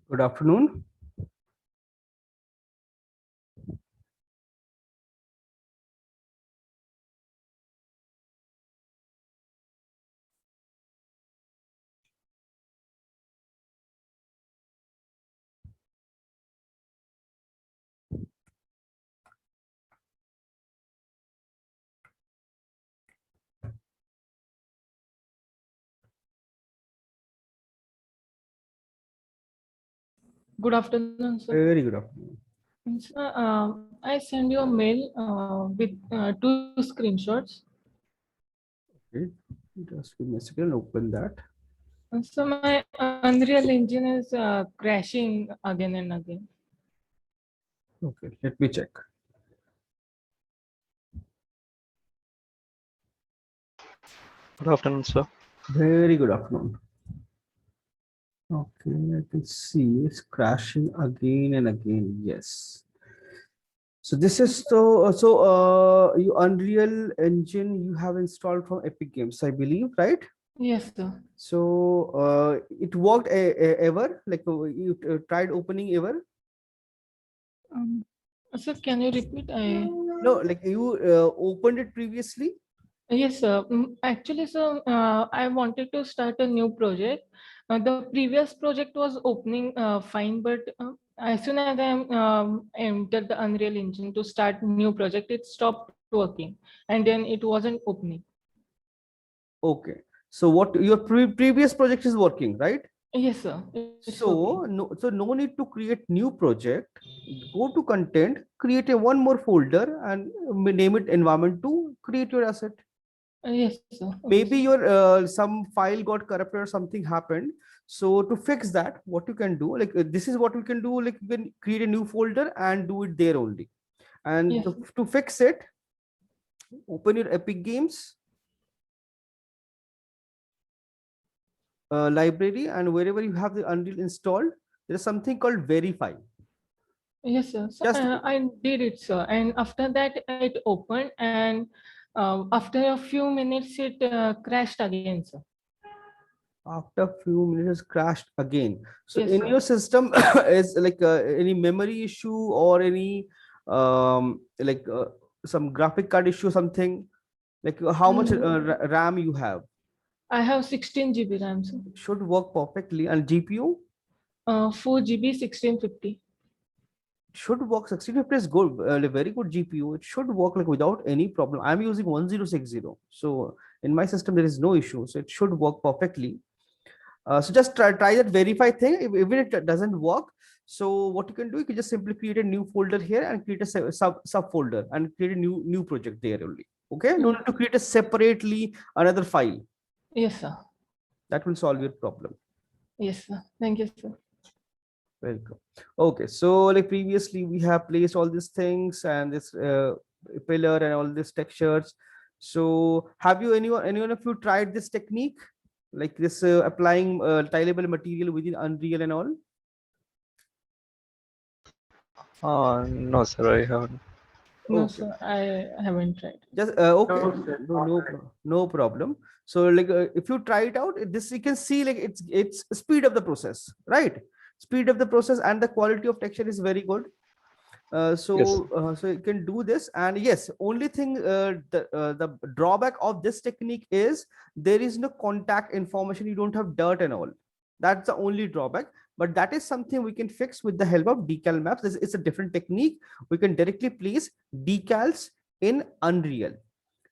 Good afternoon. Good afternoon, sir. Very good afternoon. Sir, I send you a mail with two screenshots. Okay, just give me a second. Open that. So my Unreal Engine is crashing again and again. Okay, let me check. Good afternoon, sir. Very good afternoon. Okay, I can see it's crashing again and again. Yes. So this is you Unreal Engine you have installed from Epic Games, I believe, right? Yes, sir. So it worked ever? Like you tried opening ever? Um, Sir, can you repeat? No, like you opened it previously. Yes, sir. Actually, sir, I wanted to start a new project. The previous project was opening fine, but as soon as I entered the Unreal Engine to start new project, it stopped working, and then it wasn't opening. Okay. So what your previous project is working, right? Yes, sir. It's working. So no need to create new project. Go to content, create a one more folder and name it environment to create your asset. Yes, sir. Okay, sir. Maybe your some file got corrupted or something happened. So to fix that, what you can do, like this is what we can do, like you can create a new folder and do it there only. And Yes. to fix it, open your Epic Games library, and wherever you have the Unreal installed, there is something called verify. Yes, sir. So Just I did it, sir. And after that, it opened, and after a few minutes, it crashed again, sir. after few minutes crashed again. So Yes, in sir. your system is like any memory issue or any like some graphic card issue, something like how much RAM you have? I have 16 GB RAM, sir. Should work perfectly. And GPU 4 GB 1650. should work. 1650 is good, a very good GPU. It should work like without any problem. I'm using 1060, so in my system there is no issue, so it should work perfectly. So just try that verify thing. Even if it doesn't work, so what you can do, you can just simply create a new folder here and create a sub folder and create a new project there only. Okay, no need to create a separately another file. Yes, sir. That will solve your problem. Yes, sir. Thank you, sir. Welcome. Okay, so like previously we have placed all these things and this pillar and all these textures. So have you anyone of you tried this technique, like this applying tileable material within Unreal and all? No, sir, I haven't. No, Okay, sir. I haven't tried. just okay, no problem. So like if you try it out, this you can see like it's speed of the process, right? Speed of the process and the quality of texture is very good. Yes. So you can do this. And yes, only thing the drawback of this technique is there is no contact information. You don't have dirt and all. That's the only drawback, but that is something we can fix with the help of decal maps. This is a different technique. We can directly place decals in Unreal.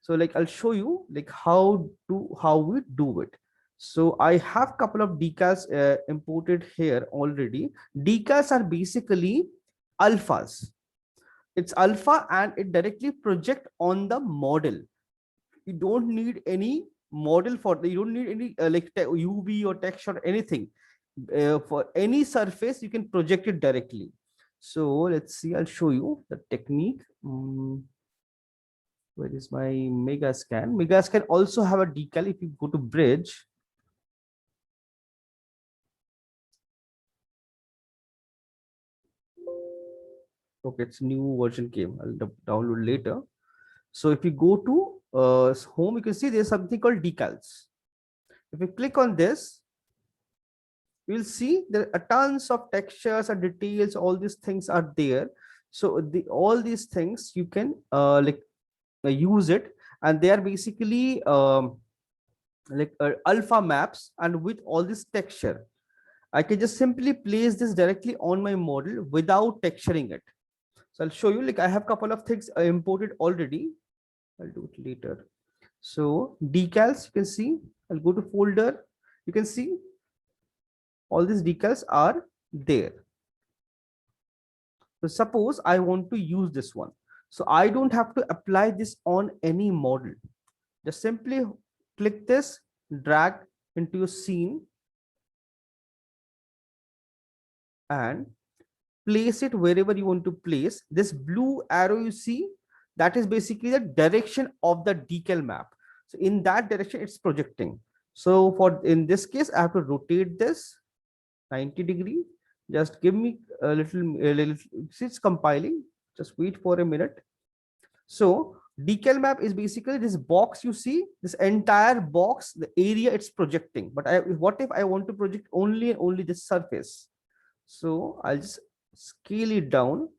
So like I'll show you like how we do it. So I have couple of decals imported here already. Decals are basically alphas. It's alpha and it directly project on the model. You don't need any model for the, you don't need any UV or text or anything. For any surface you can project it directly. So let's see, I'll show you the technique. Where is my Megascan also have a decal. If you go to bridge, okay, it's new version came, I'll download later. So if you go to home, you can see there's something called decals. If you click on this, you'll see there are tons of textures and details, all these things are there. So all these things you can use it, and they are basically alpha maps, and with all this texture I can just simply place this directly on my model without texturing it. So I'll show you, like I have a couple of things imported already. I'll do it later. So decals, you can see, I'll go to folder. You can see all these decals are there. So suppose I want to use this one. So I don't have to apply this on any model. Just simply click this, drag into your scene, and place it wherever you want to place. This blue arrow you see, that is basically the direction of the decal map. So in that direction it's projecting. So for in this case I have to rotate this 90-degree. Just give me a little, see it's compiling, just wait for a minute. So decal map is basically this box you see, this entire box, the area it's projecting. But what if I want to project only and only this surface? So I'll just scale it down,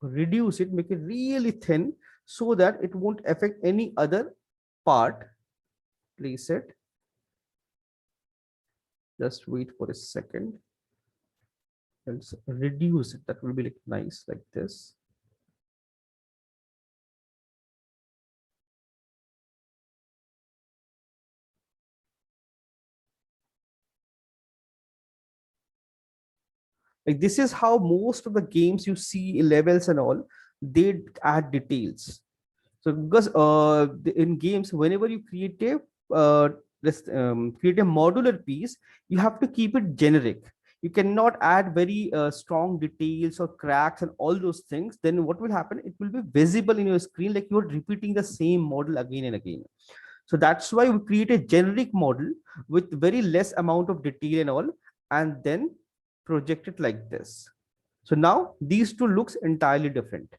reduce it, make it really thin so that it won't affect any other part. Place it. Just wait for a second. Let's reduce it. That will be like nice, like this. Like this is how most of the games you see levels and all, they add details. So because in games, whenever you create a create a modular piece, you have to keep it generic. You cannot add very strong details or cracks and all those things. Then what will happen? It will be visible in your screen, like you're repeating the same model again and again. So that's why we create a generic model with very less amount of detail and all, and then project it like this. So now these two looks entirely different.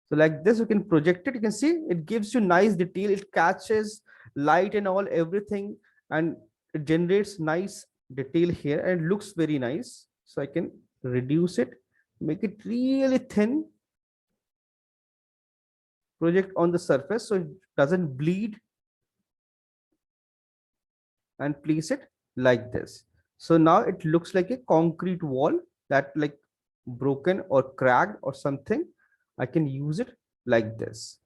So like this, you can project it. You can see it gives you nice detail. It catches light and all everything, and it generates nice detail here, and it looks very nice. So I can reduce it, make it really thin, project on the surface so it doesn't bleed, and place it like this. So now it looks like a concrete wall that like broken or cracked or something. I can use it like this.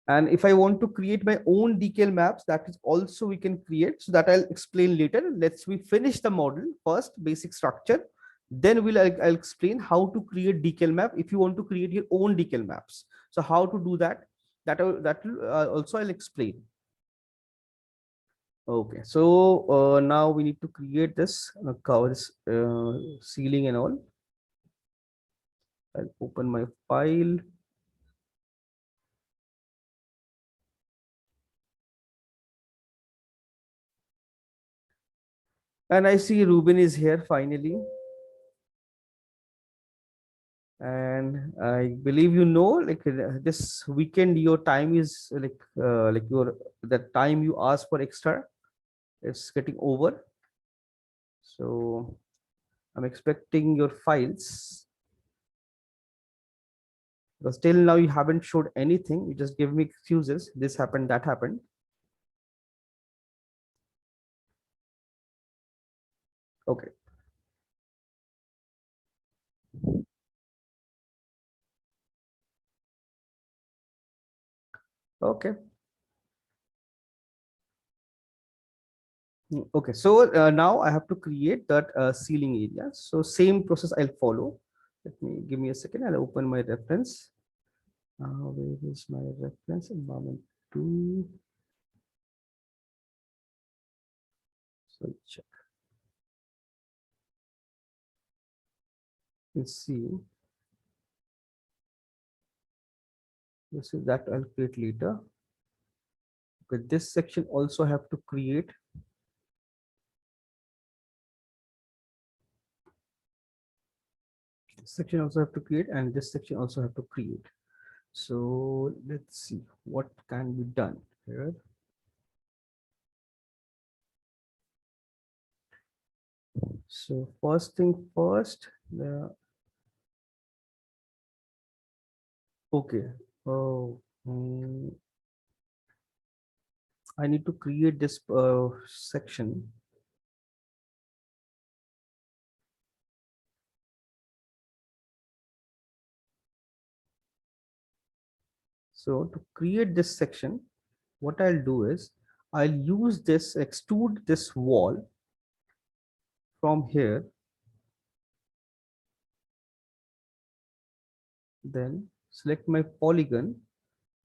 And if I want to create my own decal maps, that is also we can create. So that I'll explain later. Let's we finish the model first, basic structure. Then I'll explain how to create decal map if you want to create your own decal maps. So how to do that? That will also I'll explain. Okay, so now we need to create this cover, this ceiling and all. I'll open my file. And I see Ruben is here finally. And I believe like this weekend your time is like your the time you ask for extra, it's getting over. So I'm expecting your files, because till now you haven't showed anything. You just give me excuses. This happened, that happened. Okay. Okay. Okay, so now I have to create that ceiling area. So same process I'll follow. Let me give me a second. I'll open my reference. Where is my reference? Environment 2. So check. Let's see. This is that I'll create later. Okay, this section also have to create. This section also have to create, and this section also have to create. So let's see what can be done here. So first thing first, okay. Oh, I need to create this section. So to create this section, what I'll do is I'll use this, extrude this wall from here, then select my polygon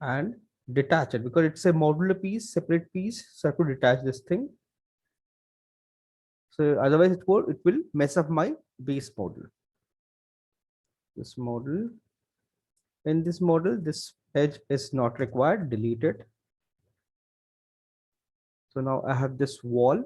and detach it because it's a modular piece, separate piece. So I have to detach this thing. So otherwise it will mess up my base model. This model, in this model, this edge is not required, delete it. So now I have this wall.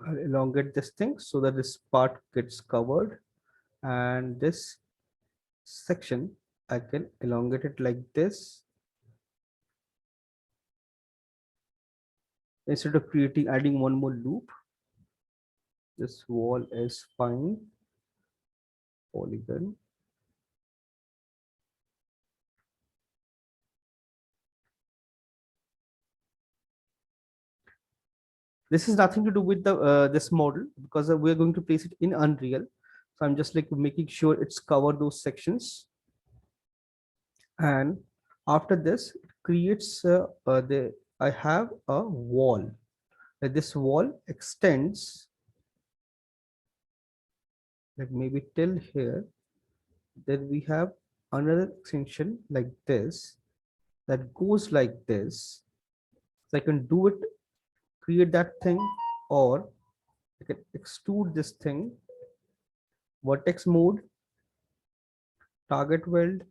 I'll elongate this thing so that this part gets covered, and this section I can elongate it like this. Instead of creating adding one more loop, this wall is fine. Polygon. This is nothing to do with the this model because we're going to place it in Unreal. So I'm just like making sure it's cover those sections. And after this, it creates the I have a wall. This wall extends like maybe till here. Then we have another extension like this that goes like this. So I can do it, create that thing, or I can extrude this thing, vertex mode, target weld,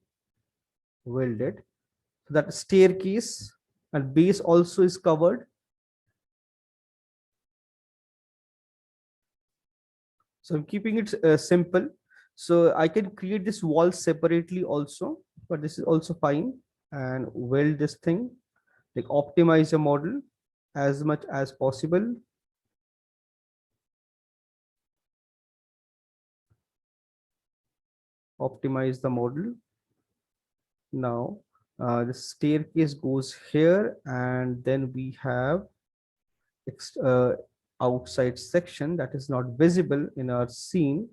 weld it. So that staircase and base also is covered. So I'm keeping it simple. So I can create this wall separately also, but this is also fine. And weld this thing, like optimize the model as much as possible. Optimize the model. Now the staircase goes here, and then we have outside section that is not visible in our scene.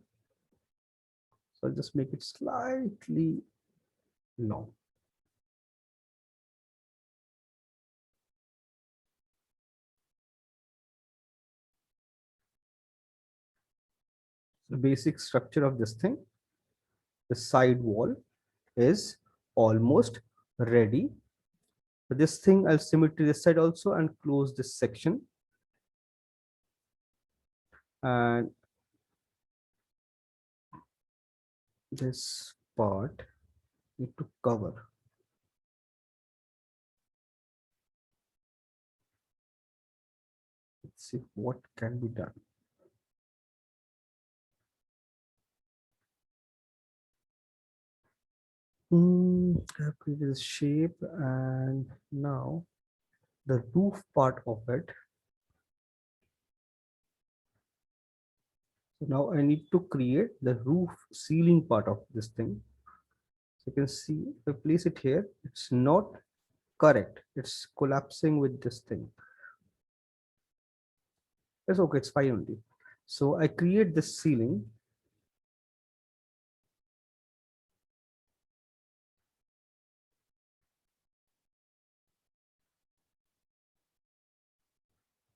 So I'll just make it slightly long. The basic structure of this thing, the side wall is almost ready. So this thing I'll submit to this side also and close this section. And this part need to cover. Let's see what can be done. I have created this shape, and now the roof part of it. So now I need to create the roof ceiling part of this thing. So you can see if I place it here, it's not correct. It's collapsing with this thing. It's okay, it's fine only. So I create this ceiling.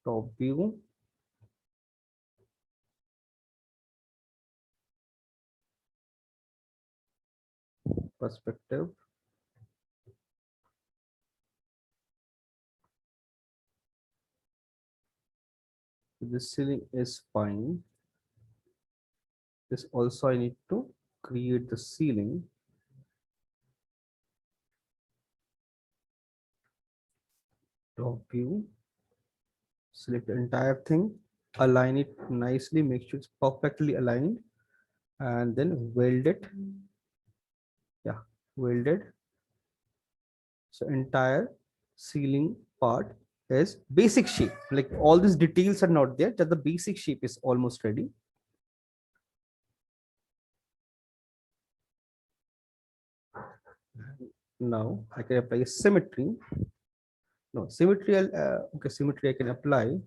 Top view. Perspective. This ceiling is fine. This also I need to create the ceiling. Top view, select the entire thing, align it nicely, make sure it's perfectly aligned, and then weld it. Yeah, welded. So entire ceiling part is basic shape. Like all these details are not there, just the basic shape is almost ready. Now I can apply symmetry. No, symmetry, okay, symmetry I can apply.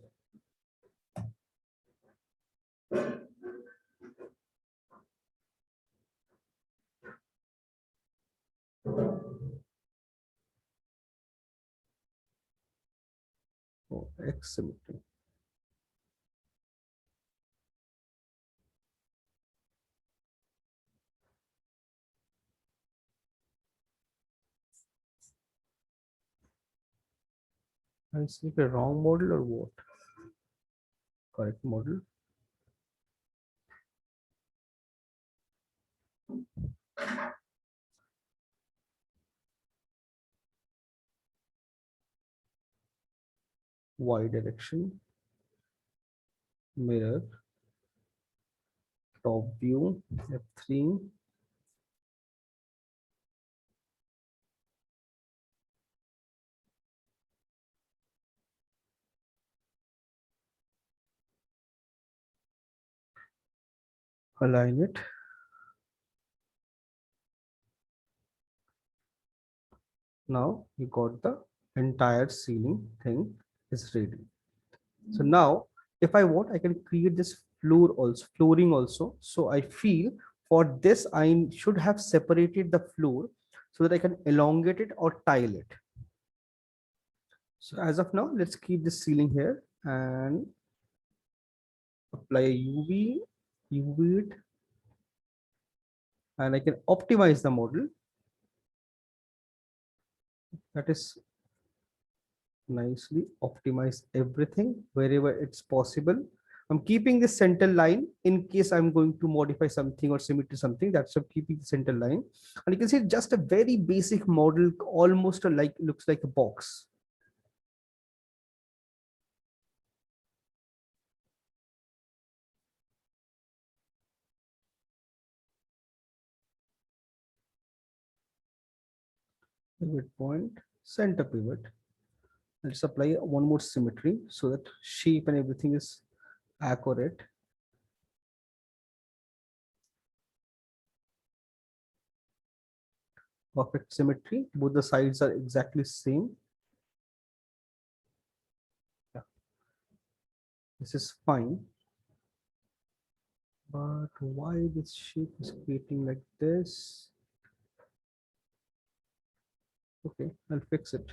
Oh, X symmetry. I see the wrong model or what? Correct model. Y direction, mirror, top view, F3. Align it. Now you got the entire ceiling thing is ready. So now if I want, I can create this floor also, flooring also. So I feel for this, I should have separated the floor so that I can elongate it or tile it. So as of now, let's keep the ceiling here and apply a UV it, and I can optimize the model. That is nicely optimize everything wherever it's possible. I'm keeping the center line in case I'm going to modify something or symmetry something. That's I'm keeping the center line, and you can see just a very basic model, almost like looks like a box. Pivot point, center pivot. Let's apply one more symmetry so that shape and everything is accurate. Perfect symmetry. Both the sides are exactly same. Yeah. This is fine. But why this shape is creating like this? Okay, I'll fix it.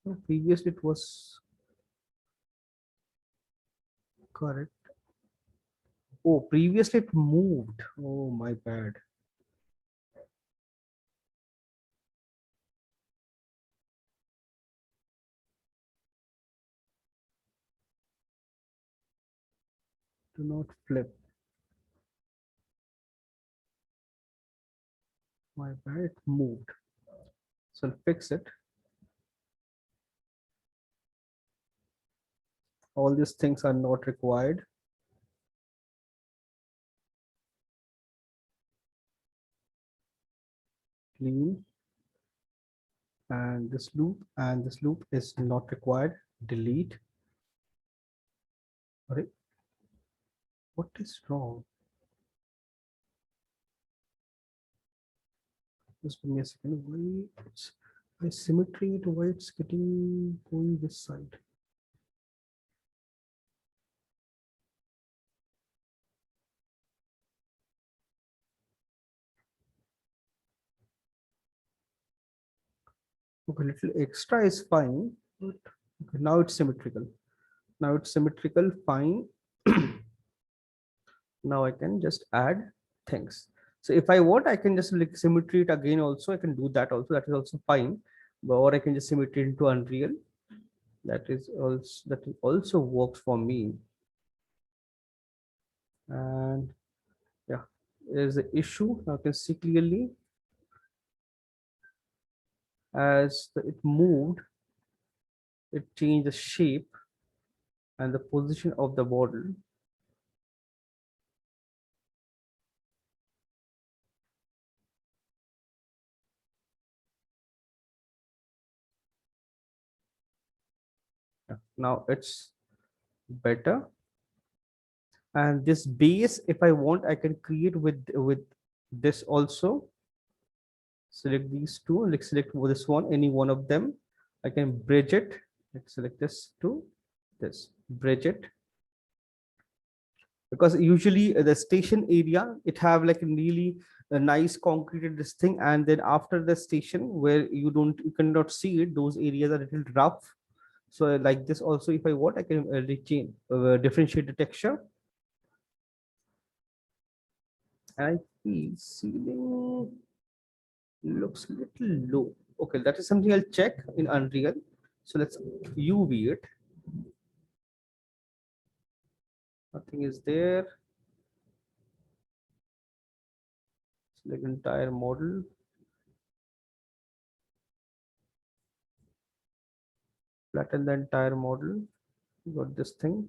No, previously it was correct. Oh, previously it moved. Oh, my bad. Do not flip. My bad, it moved. So I'll fix it. All these things are not required. Clean. And this loop is not required. Delete. Alright. What is wrong? Just give me a second. Why it's by symmetry to why it's getting going this side? Okay, little extra is fine, but okay, now it's symmetrical. Now it's symmetrical, fine. Now I can just add things. So if I want, I can just like symmetry it again also. I can do that also. That is also fine. or I can just simulate it into Unreal. That also works for me. And yeah, there's the issue. Now I can see clearly as it moved, it changed the shape and the position of the model. Yeah, now it's better. And this base, if I want, I can create with this also. Select these two, like select this one, any one of them. I can bridge it. Let's select this to this, bridge it. Because usually the station area, it have like a really a nice concreted this thing, and then after the station where you cannot see it, those areas are a little rough. So like this also, if I want, I can differentiate the texture. And I feel ceiling looks a little low. Okay, that is something I'll check in Unreal. So let's UV it. Nothing is there. Select entire model. Flatten the entire model. You got this thing.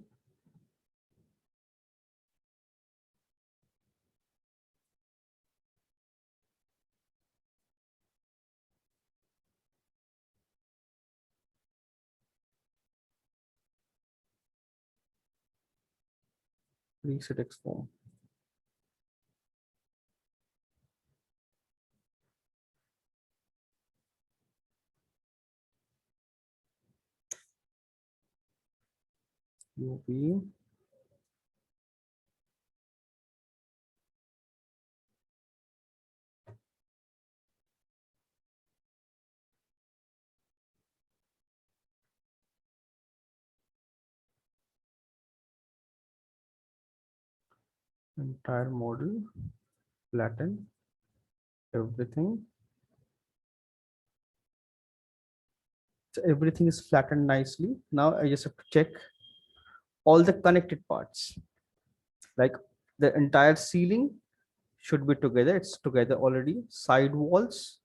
Reset Xform. UV. Entire model. Flatten everything. So everything is flattened nicely. Now I just have to check all the connected parts. Like the entire ceiling should be together. It's together already. Side walls,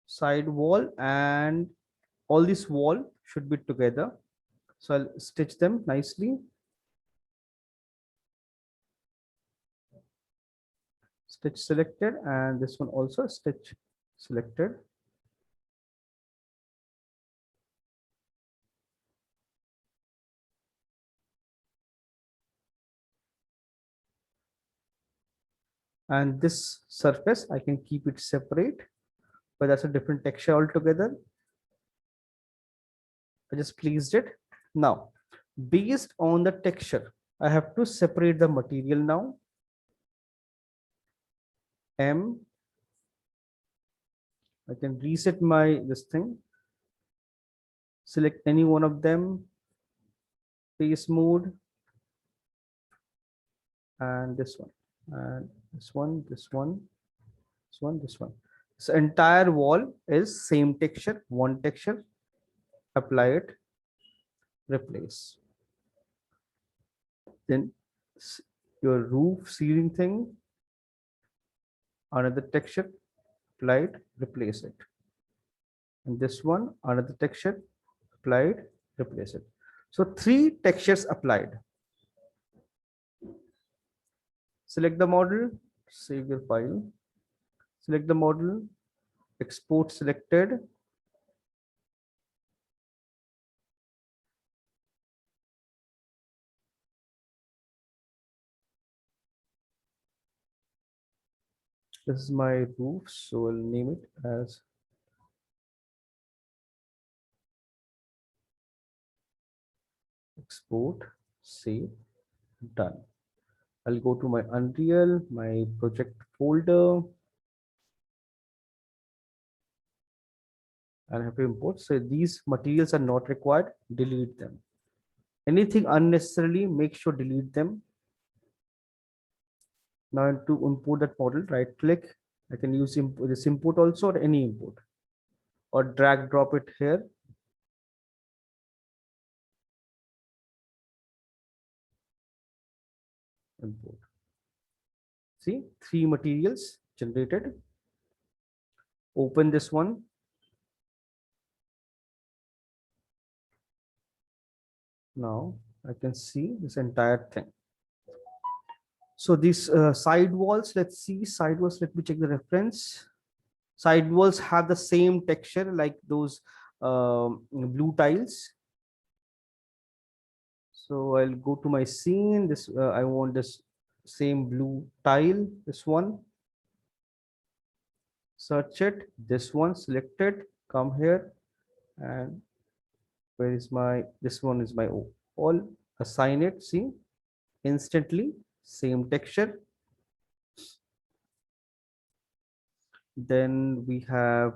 side wall, and all this wall should be together. So I'll stitch them nicely. Stitch selected, and this one also stitch selected. And this surface, I can keep it separate, but that's a different texture altogether. I just pleased it. Now, based on the texture, I have to separate the material now. M. I can reset this thing. Select any one of them. Face mode. And this one. And this one, this one, this one, this one. So entire wall is same texture, one texture. Apply it. Replace. Then your roof ceiling thing, another texture, apply it, replace it. And this one, another texture, applied, replace it. So 3 textures applied. Select the model, save your file. Select the model, export selected. This is my roof, so I'll name it as export, save, done. I'll go to my Unreal, my project folder, and I have to import. So these materials are not required, delete them. Anything unnecessarily, make sure delete them. Now to import that model, right click, I can use this input also, or any input, or drag drop it here. Import. See, 3 materials generated. Open this one. Now I can see this entire thing. So these side walls, let's see side walls. Let me check the reference. Side walls have the same texture like those blue tiles. So I'll go to my scene. This I want this same blue tile. This one. Search it. This one. Select it. Come here, and where is my? This one is my all. Assign it. See, instantly same texture. Then we have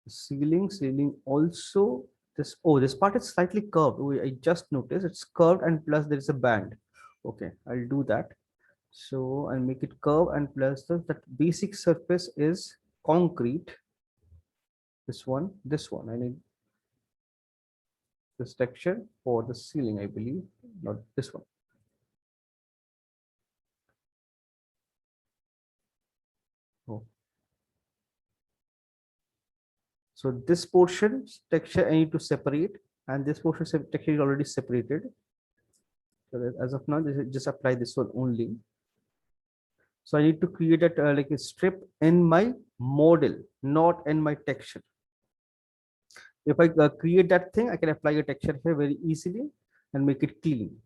ceiling also. This part is slightly curved. I just noticed it's curved, and plus there is a band. Okay, I'll do that. So I'll make it curve, and plus that basic surface is concrete. This one I need this texture for the ceiling, I believe, not this one. Oh. So this portion texture I need to separate, and this portion texture is already separated. So as of now, just apply this one only. So I need to create a like a strip in my model, not in my texture. If I create that thing, I can apply a texture here very easily and make it clean.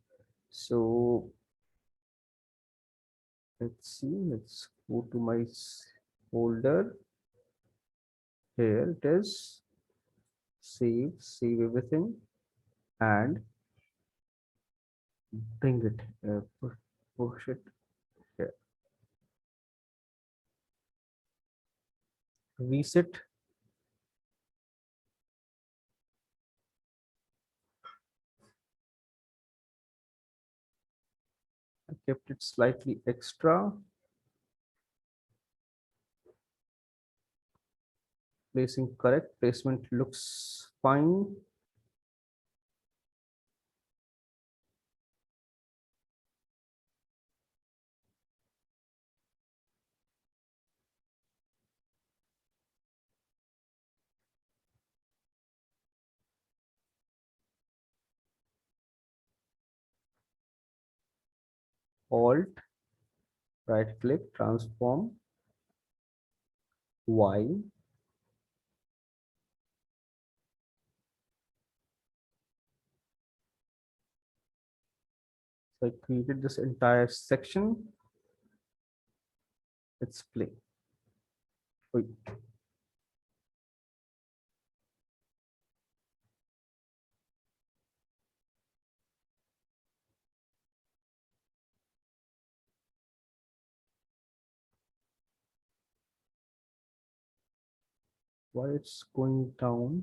So let's see, let's go to my folder. Here it is. Save everything, and bring it, push it here. Reset. I kept it slightly extra. Placing correct, placement looks fine. Alt, right click, transform, Y. So I created this entire section. Let's play. Wait. Why it's going down?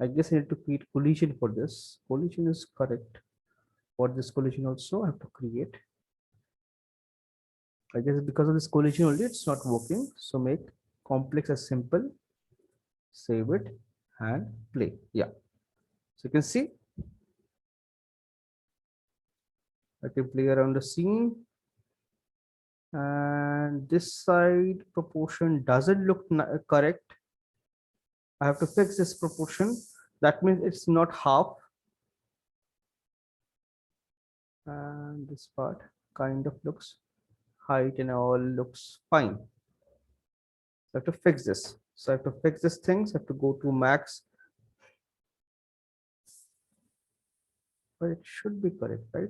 I guess I need to create collision for this. Collision is correct. For this collision also, I have to create. I guess because of this collision only, it's not working. So make complex as simple. Save it and play. Yeah. So you can see I can play around the scene, and this side proportion doesn't look correct. I have to fix this proportion. That means it's not half. And this part kind of looks height and all looks fine. So I have to fix this. So I have to fix this things. I have to go to max. But it should be correct, right?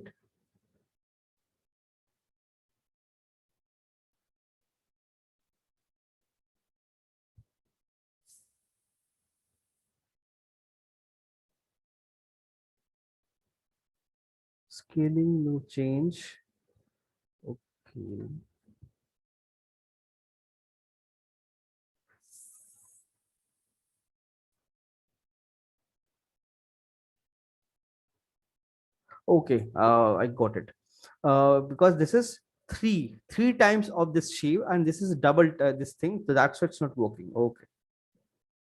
Scaling, no change. Okay. Okay, I got it. Because this is three times of this shape, and this is double this thing, so that's why it's not working. Okay,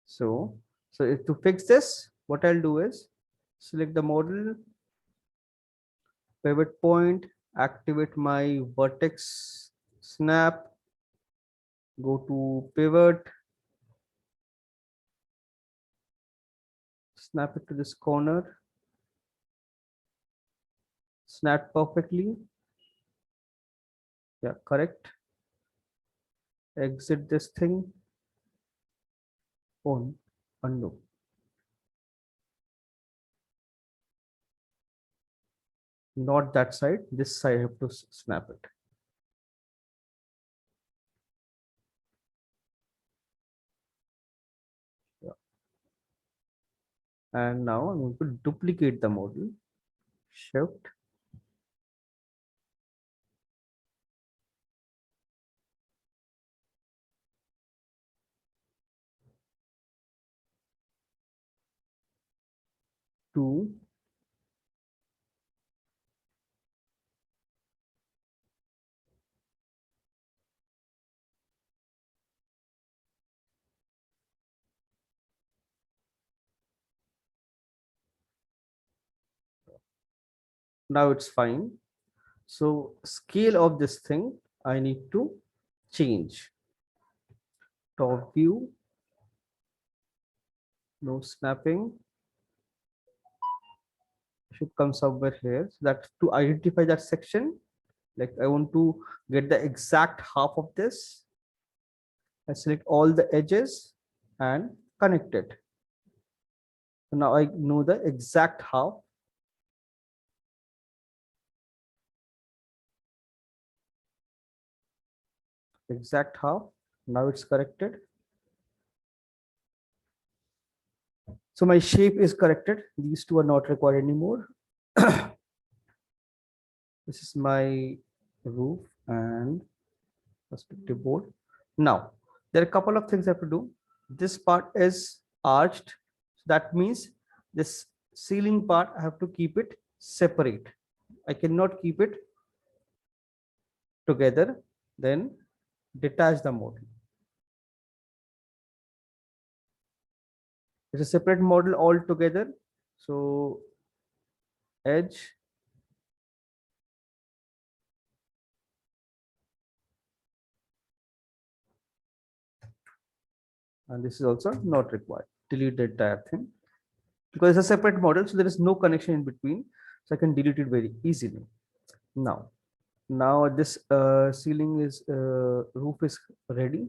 so to fix this, what I'll do is select the model, pivot point, activate my vertex snap, go to pivot, snap it to this corner, snap perfectly. Yeah, correct. Exit this thing, on, undo. Not that side, this side I have to snap it. Yeah. And now I'm going to duplicate the model, shift, two, now it's fine. So scale of this thing, I need to change. Top view, no snapping, should come somewhere here. So that to identify that section, like I want to get the exact half of this. I select all the edges and connect it. So now I know the exact half. Exact half. Now it's corrected. So my shape is corrected. These two are not required anymore. This is my roof and perspective board. Now, there are a couple of things I have to do. This part is arched. That means this ceiling part, I have to keep it separate. I cannot keep it together. Then detach the model. It's a separate model altogether. So edge, and this is also not required. Delete the entire thing because it's a separate model, so there is no connection in between, so I can delete it very easily. Now this ceiling is roof is ready.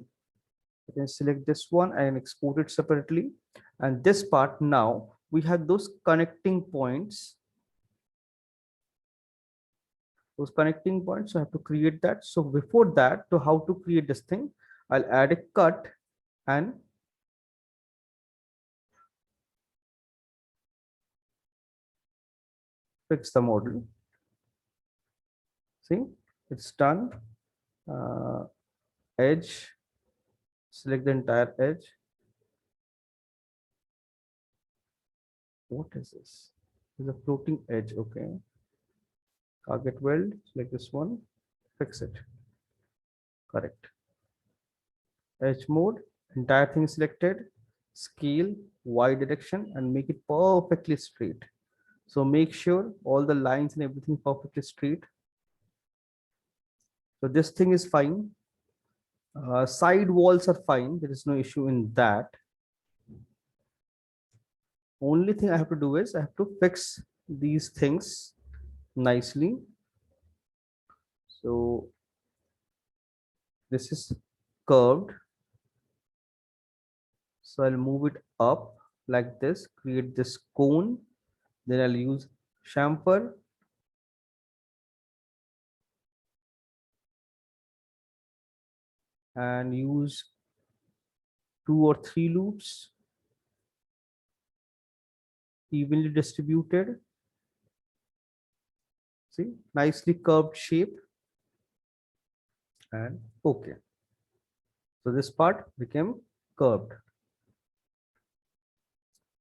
I can select this one and export it separately, and this part, now we have those connecting points. Those connecting points, so I have to create that. So before that, to how to create this thing, I'll add a cut and fix the model. See, it's done. Edge, select the entire edge. What is this? There's a floating edge. Okay. Target weld, select this one, fix it. Correct. Edge mode, entire thing selected, scale, Y direction, and make it perfectly straight. So make sure all the lines and everything perfectly straight. So this thing is fine. Side walls are fine. There is no issue in that. Only thing I have to do is I have to fix these things nicely. So this is curved. So I'll move it up like this, create this cone. Then I'll use chamfer. And use 2 or 3 loops evenly distributed. See, nicely curved shape. And okay. So this part became curved.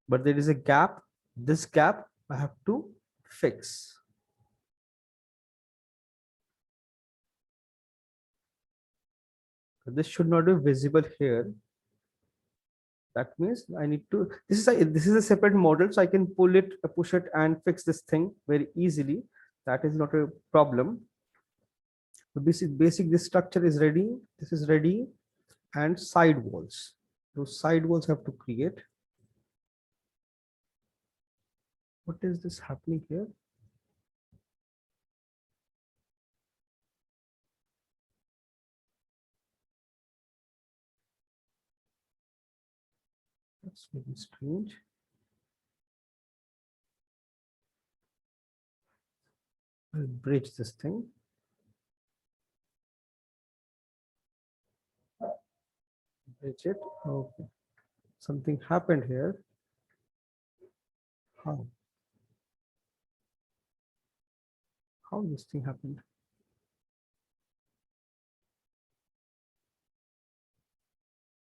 But there is a gap. This gap I have to fix. This should not be visible here. That means I need to, this is a separate model, so I can pull it, push it and fix this thing very easily. That is not a problem. The basic this structure is ready, this is ready, and side walls. Those side walls have to create. What is this happening here? That's very strange. I'll bridge this thing. Bridge it. Okay. Something happened here. How? How this thing happened?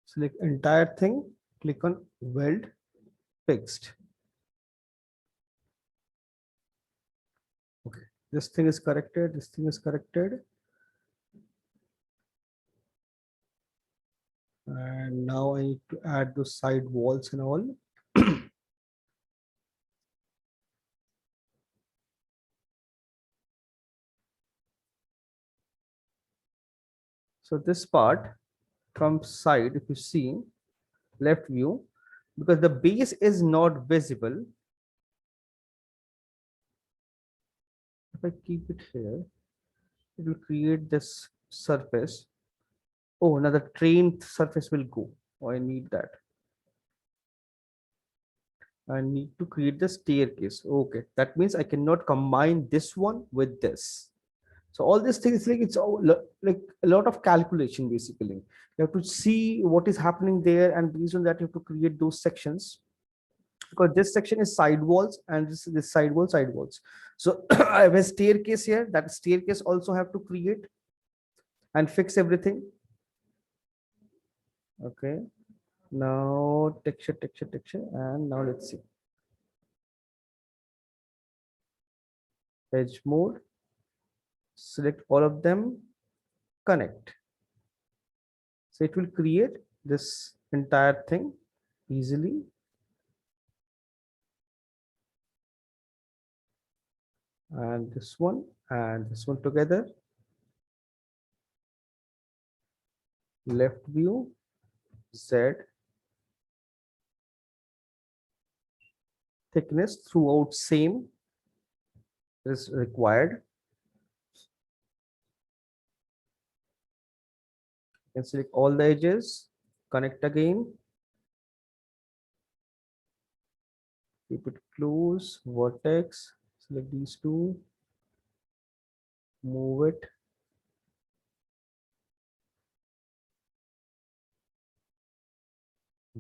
Select entire thing, click on weld, fixed. Okay, this thing is corrected, this thing is corrected. And now I need to add those side walls and all. So this part from side, if you see left view, because the base is not visible. If I keep it here, it will create this surface. Oh, another train surface will go. Oh, I need that. I need to create the staircase. Okay, that means I cannot combine this one with this. So all these things, like it's all like a lot of calculation basically. You have to see what is happening there, and based on that you have to create those sections, because this section is side walls and this side walls. So I have a staircase here. That staircase also have to create and fix everything. Okay, now texture, and now let's see. Edge mode, select all of them, connect. So it will create this entire thing easily. And this one together. Left view, Z, thickness throughout same is required. You can select all the edges, connect again, keep it close, vertex, select these two, move it,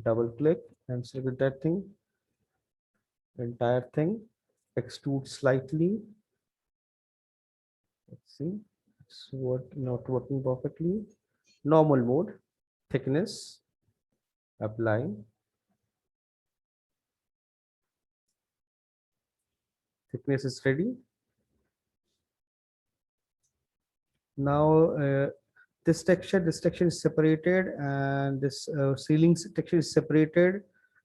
double click and select that thing, entire thing, extrude slightly. Let's see, it's not working perfectly. Normal mode, thickness, apply. Thickness is ready. Now this texture is separated, and this ceiling texture is separated,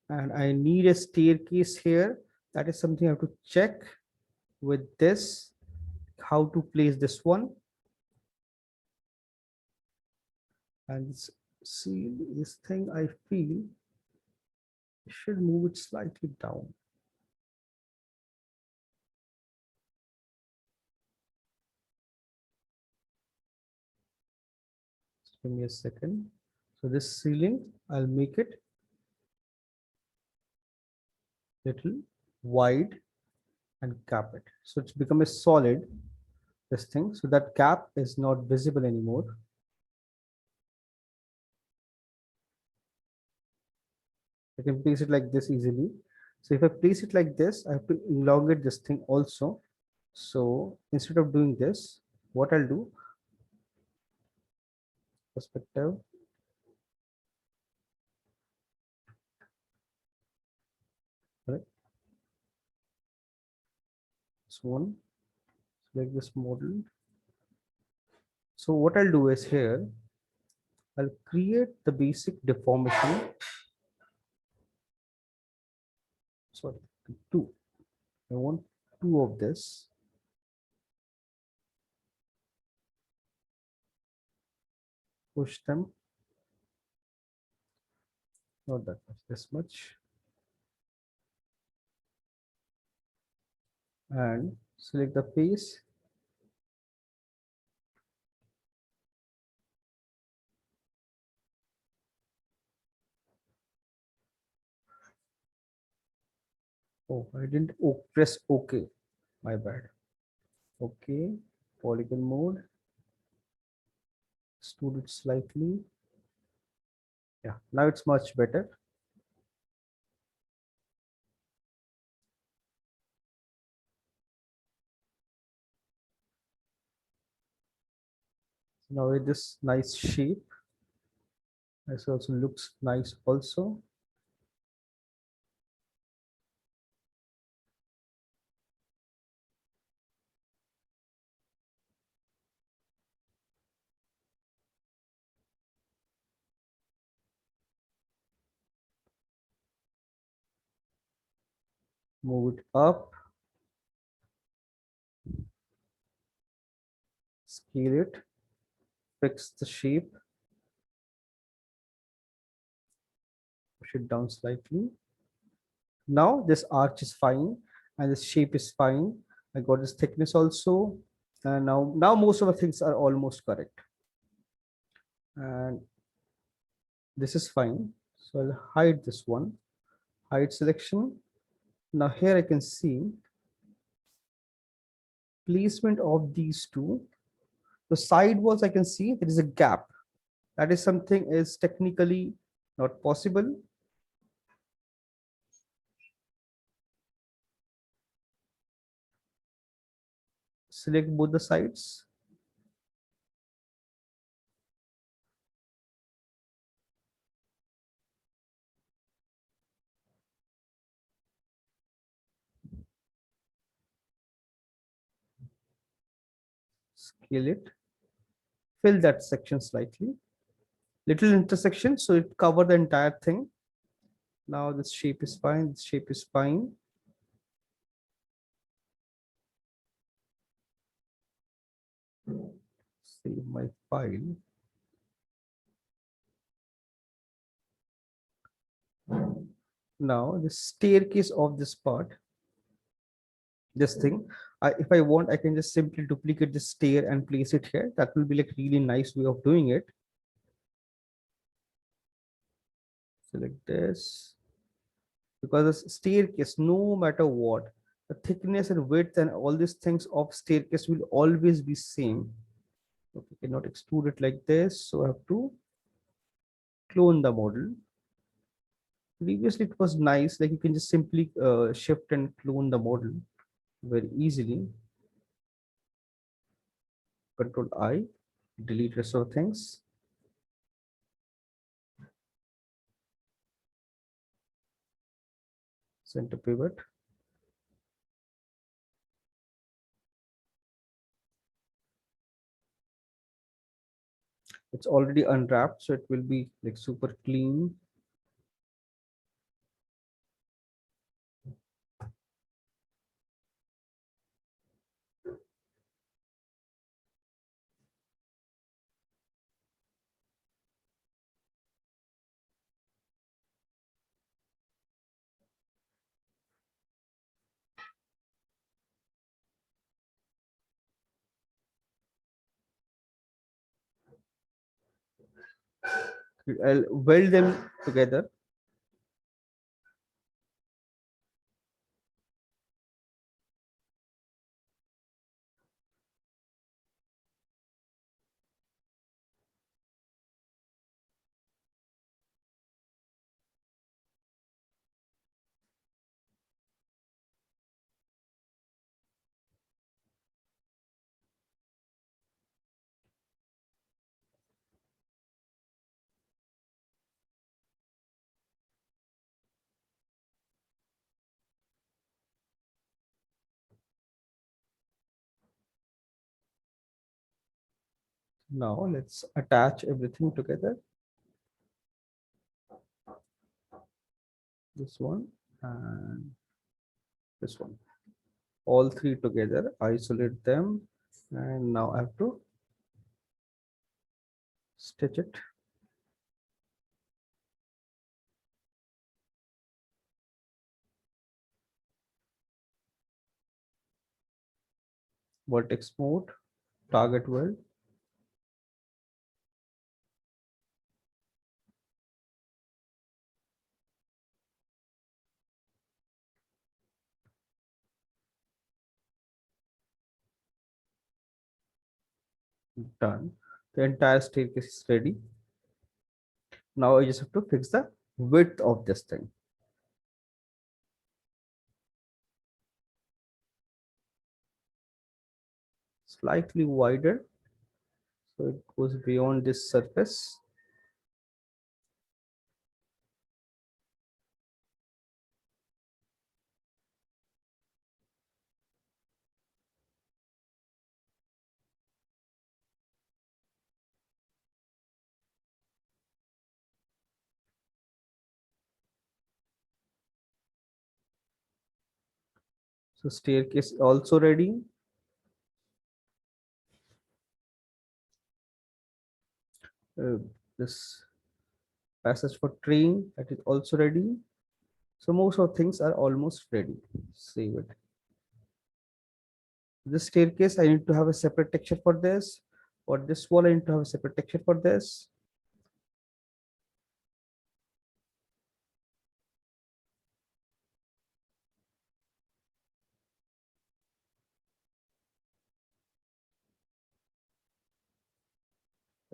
and I need a staircase here. That is something I have to check with this, how to place this one. And see this thing, I feel I should move it slightly down. Just give me a second. So this ceiling, I'll make it little wide and cap it. So it's become a solid, this thing. So that gap is not visible anymore. I can place it like this easily. So if I place it like this, I have to elongate this thing also. So instead of doing this, what I'll do, perspective, right? This one, select this model. So what I'll do is here, I'll create the basic deformation. Sorry, two. I want two of this. Push them. Not that much, this much. And select the face. Oh, I didn't press OK. My bad. Okay. Polygon mode. Extrude it slightly. Yeah, now it's much better. Now with this nice shape. This also looks nice also. Move it up. Scale it. Fix the shape. Push it down slightly. Now this arch is fine and this shape is fine. I got this thickness also. And now most of the things are almost correct. And this is fine. So I'll hide this one. Hide selection. Now here I can see placement of these two. The side walls I can see there is a gap. That is something is technically not possible. Select both the sides. Scale it. Fill that section slightly. Little intersection so it cover the entire thing. Now this shape is fine. This shape is fine. Save my file. Now the staircase of this part, this thing, if I want, I can just simply duplicate the stair and place it here. That will be like really nice way of doing it. Select this. Because the staircase, no matter what, the thickness and width and all these things of staircase will always be same. Okay, cannot extrude it like this, so I have to clone the model. Previously it was nice, like you can just simply shift and clone the model very easily. Control I, delete rest of things. Center pivot. It's already unwrapped, so it will be like super clean. I'll weld them together. Now let's attach everything together. This one and this one. All three together, isolate them, and now I have to stitch it. Vertex mode, target weld. Done. The entire staircase is ready. Now I just have to fix the width of this thing. Slightly wider, so it goes beyond this surface. So staircase also ready. This passage for train, that is also ready. So most of things are almost ready. Save it. This staircase, I need to have a separate texture for this. For this wall, I need to have a separate texture for this.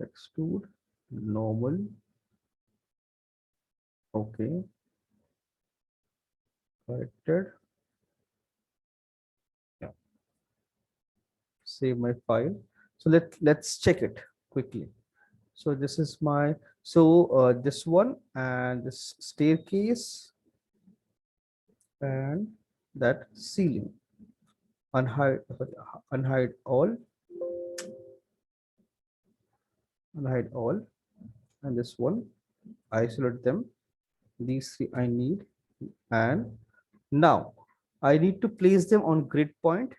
Extrude, normal. Okay. Corrected. Yeah. Save my file. So let's check it quickly. So this is my, this one and this staircase and that ceiling. Unhide all, unhide all, and this one, isolate them. These three I need, and now I need to place them on grid point.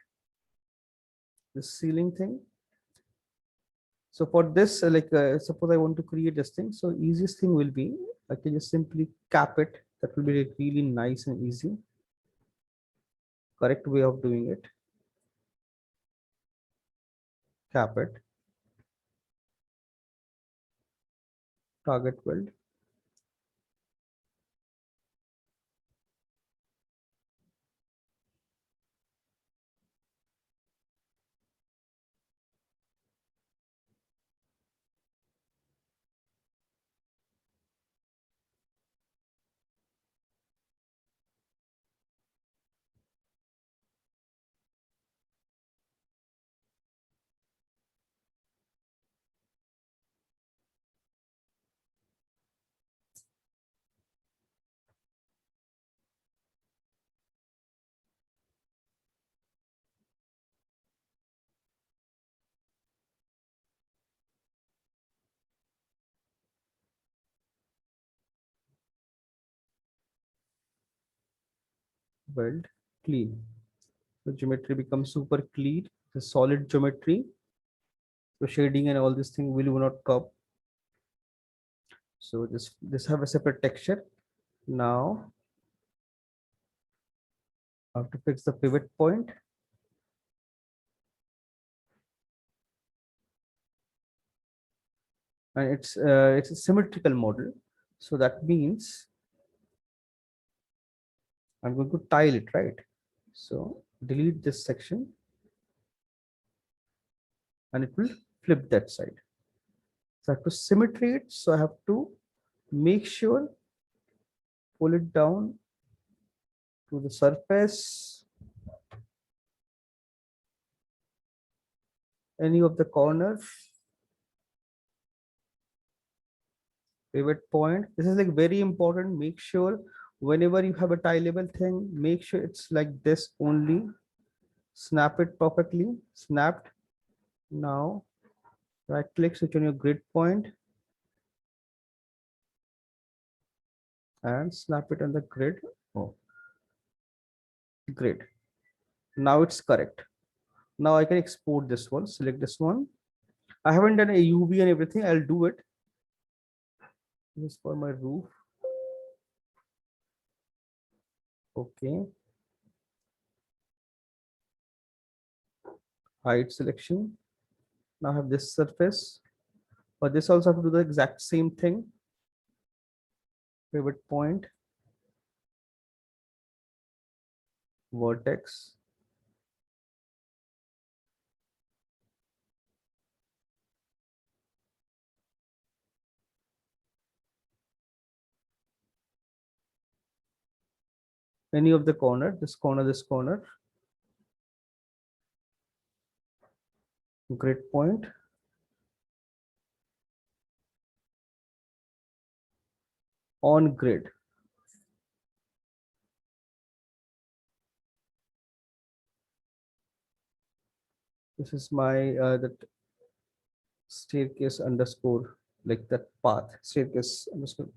This ceiling thing. So for this, suppose I want to create this thing. So easiest thing will be I can just simply cap it. That will be really nice and easy. Correct way of doing it. Cap it. Target weld. Weld clean. The geometry becomes super clean. The solid geometry. So shading and all this thing will not come. So this have a separate texture. Now I have to fix the pivot point. And it's a symmetrical model. So that means I'm going to tile it, right? So delete this section and it will flip that side. So I have to symmetry it. So I have to make sure pull it down to the surface, any of the corners, pivot point. This is like very important. Make sure whenever you have a tileable thing, make sure it's like this only. Snap it perfectly. Snapped. Now Right click, switch on your grid point and snap it on the grid. Oh, grid. Now it's correct. Now I can export this one, select this one. I haven't done a UV and everything. I'll do it. This is for my roof. Okay. Height selection. Now I have this surface, but this also have to do the exact same thing. Pivot point, vertex, any of the corner, this corner, this corner, grid point, on grid. This is my that staircase underscore, like that path, staircase underscore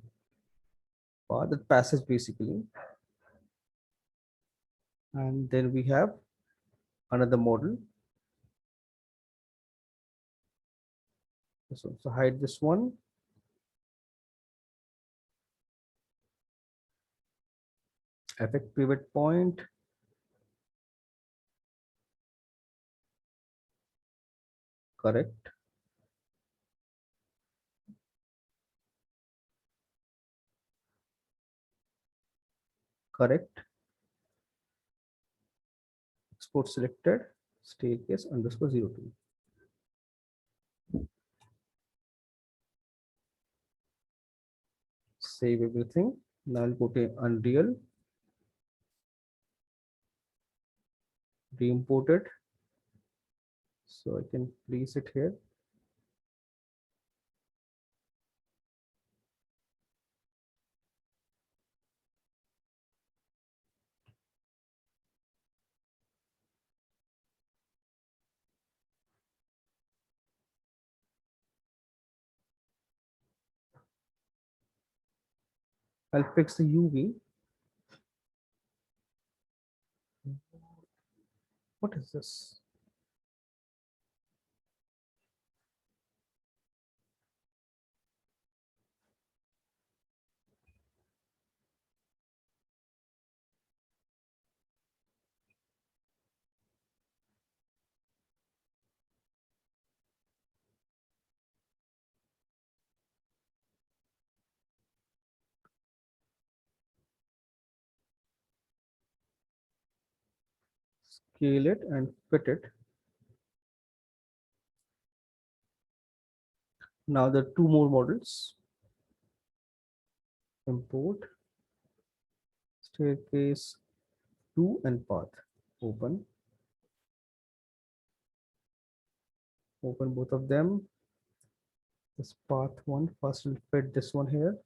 path, that passage basically. And then we have another model. So hide this one. Effect pivot point. Correct. Correct. Export selected. Staircase underscore 02. Save everything. Now I'll go to Unreal. Re-import it. So I can place it here. I'll fix the UV. What is this? Scale it and fit it. Now there are two more models. Import staircase 2 and path. Open. Open both of them. This path one. First we'll fit this one here.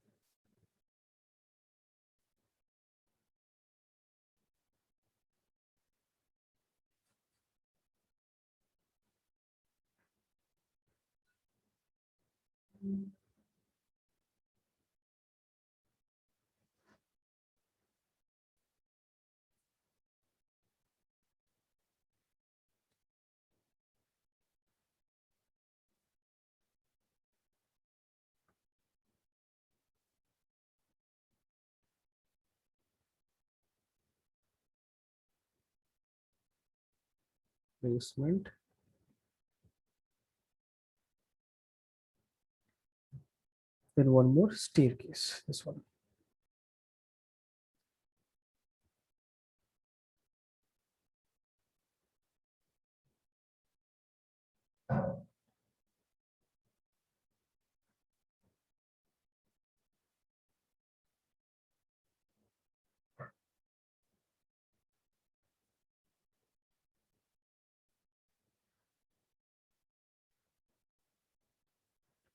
Placement. Then one more staircase. This one.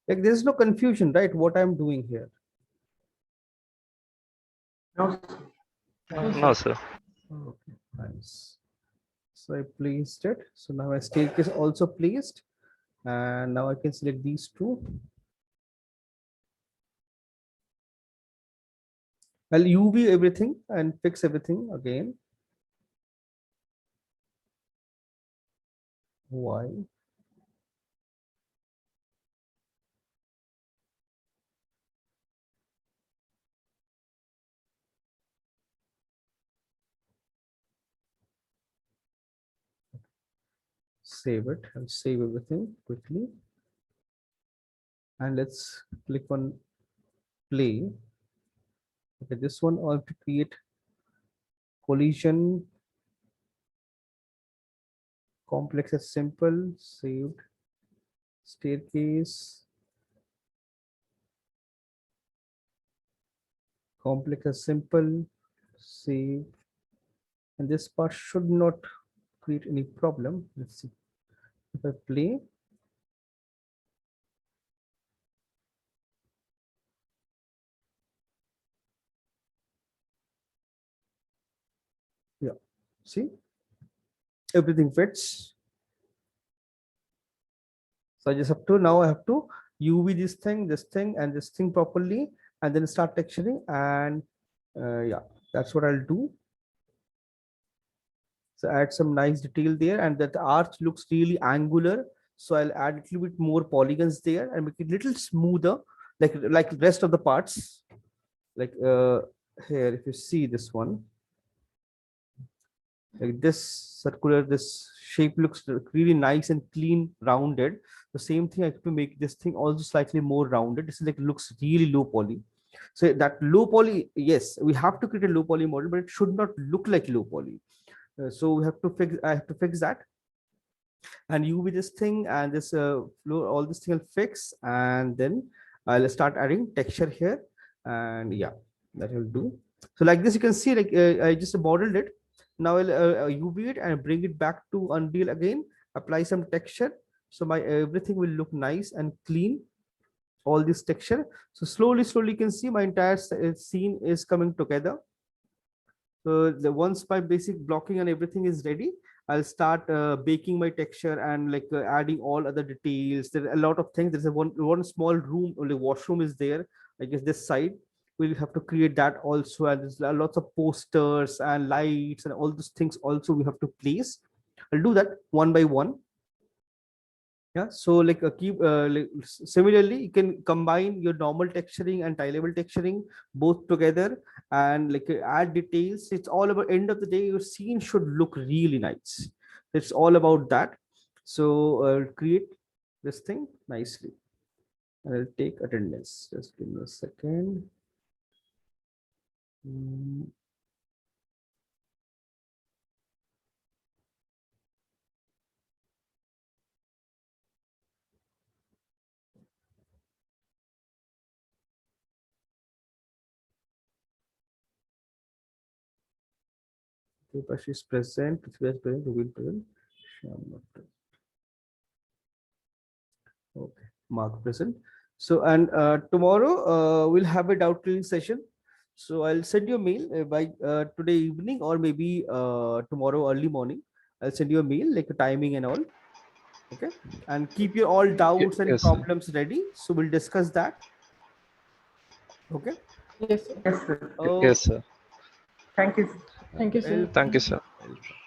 Like there's no confusion, right? What I'm doing here. No, sir. Okay, nice. So I placed it. So now my staircase also placed. And now I can select these two. I'll UV everything and fix everything again. Why? Save it and save everything quickly. And let's click on play. Okay, this one I have to create collision. Complex as simple, saved. Staircase. Complex as simple, save. And this part should not create any problem. Let's see. If I play, yeah, see, everything fits. So I just have to, now I have to UV this thing, and this thing properly, and then start texturing. And yeah, that's what I'll do. So add some nice detail there, and that arch looks really angular. So I'll add a little bit more polygons there and make it a little smoother, like rest of the parts. Like here, if you see this one, like this circular, this shape looks really nice and clean, rounded. The same thing I have to make this thing also slightly more rounded. This is like looks really low poly. So that low poly, yes, we have to create a low poly model, but it should not look like low poly. So we have to fix, I have to fix that. And UV this thing and this floor, all this thing I'll fix, and then I'll start adding texture here. And yeah, that will do. So like this, you can see, like I just modeled it. Now I'll UV it and bring it back to Unreal again, apply some texture. So my everything will look nice and clean, all this texture. So slowly you can see my entire scene is coming together. So once my basic blocking and everything is ready, I'll start baking my texture and like adding all other details. There are a lot of things. There's a one small room, only washroom is there. I guess this side we'll have to create that also. And there's lots of posters and lights and all those things also we have to place. I'll do that one by one. Yeah, so like like similarly, you can combine your normal texturing and tile level texturing both together and like add details. It's all about, end of the day, your scene should look really nice. It's all about that. So create this thing nicely, and I'll take attendance. Just give me a second. If she is present, if she is present, who will present? Shyam not present. Okay, Mark present. So, and tomorrow we'll have a doubt clearing session. So I'll send you a mail by today evening, or maybe tomorrow early morning. I'll send you a mail, like a timing and all. Okay, and keep your all doubts and Yes, sir. problems ready. So we'll discuss that. Okay. Yes, sir. Yes, sir. Okay. Yes, sir. Thank you. Thank you, sir. Thank you, sir. Welcome.